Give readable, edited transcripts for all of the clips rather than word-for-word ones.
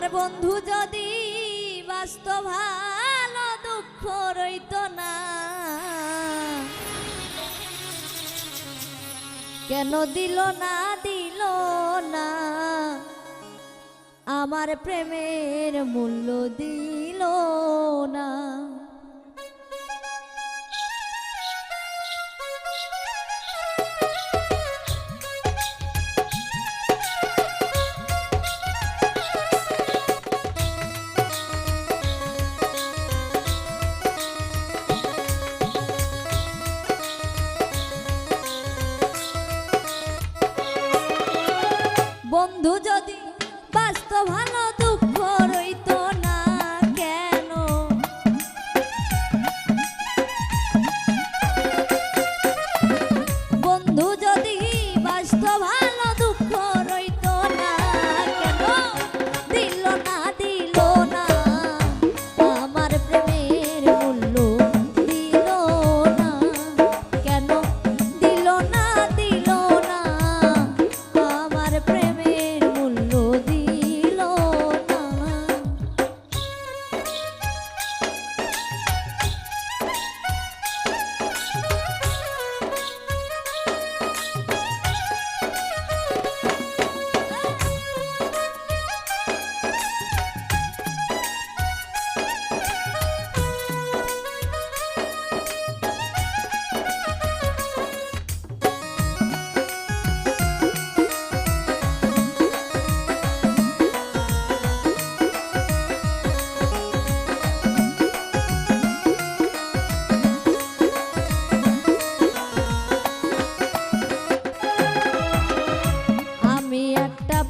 আমার বন্ধু যদি বাস্তব ভালো দুঃখ রইত না, কেন দিল না আমার প্রেমের মূল্য দিল না। বন্ধু যদি বাস্তব ভালো দুঃখ রইত না, কেন বন্ধু যদি বাস্তব ভালো দুঃখ রইত না, কেন দিল না আমার প্রেমের মূল্য দিল না, কেন দিল না আমার প্রেমের মূল্য দিল না।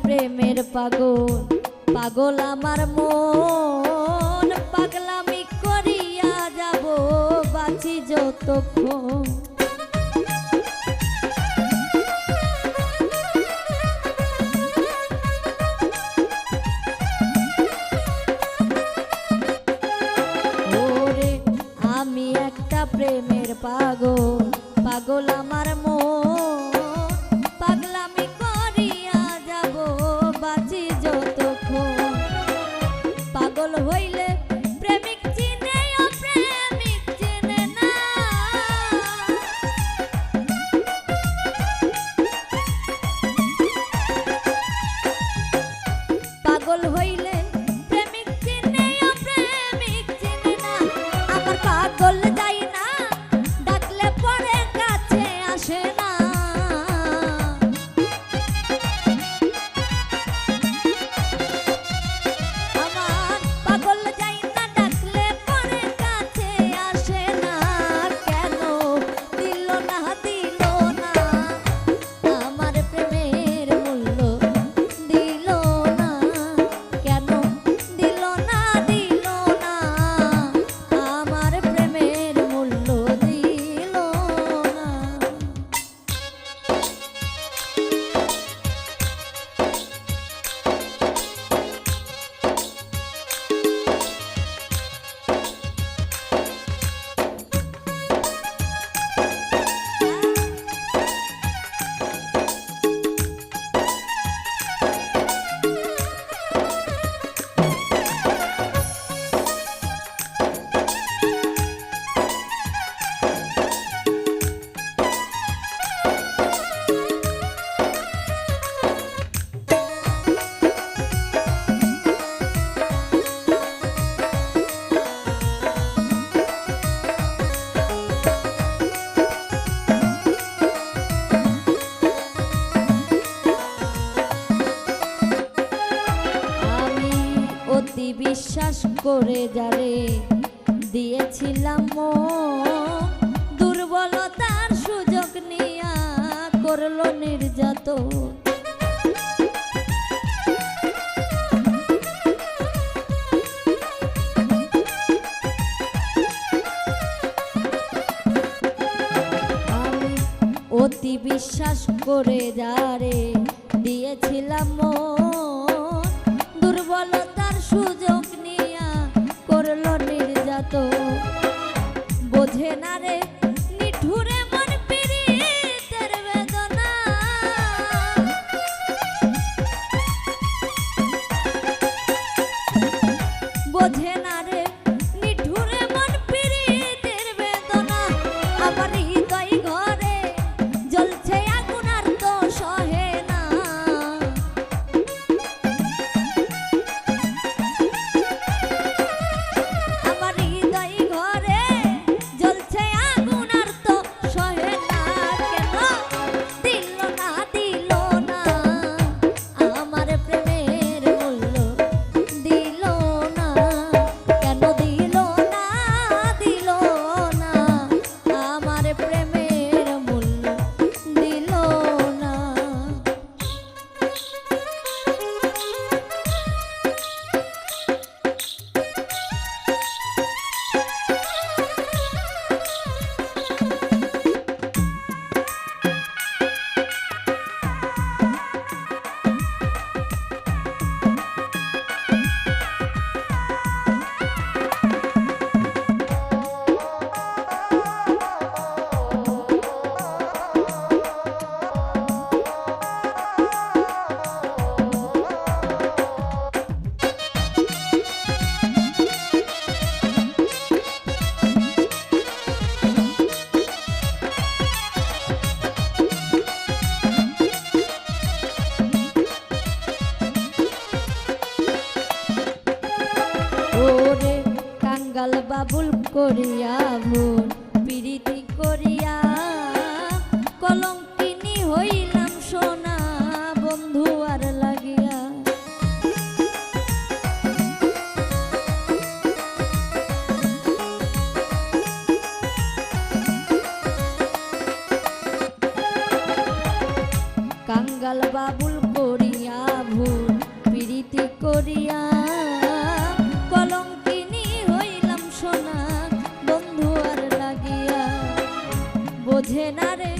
প্রেমের পাগল আমার মন, পাগলামি করিয়া যাব বাঁচি যতক্ষণ। ওরে আমি একটা প্রেমের পাগল আমার মন, পাগলামি বাঁচি যতক্ষণ। পাগল হইলে প্রেমিক চিনে ও প্রেমিক চিনে না, পাগল হইলে প্রেমিক চিনে ও প্রেমিক চিনে না। আমার পাগল যাই না, ডাকলে পরে কাছে আসে না। বিশ্বাস করে যারে দিয়েছিলাম দুর্বলতার সুযোগ নিয়া করলো নির্যাতন। আমি অতি বিশ্বাস করে যারে দিয়েছিলাম দুর্বলতার সুযোগ নিয়া করলো নির্যাতন। বোঝে না রে নিঠুরে মন পীড়িতের বেদনা, ওরে কাঙ্গাল বাবুল করিয়া ভুল প্রীতি করিয়া কলঙ্কিনী হইলাম সোনা বন্ধু আর লাগিয়া। কাঙ্গাল বাবুল করিয়া ভুল প্রীতি করিয়া কলঙ্কিনী হইলাম সোনা বন্ধু আর লাগিয়া। বোঝে না রে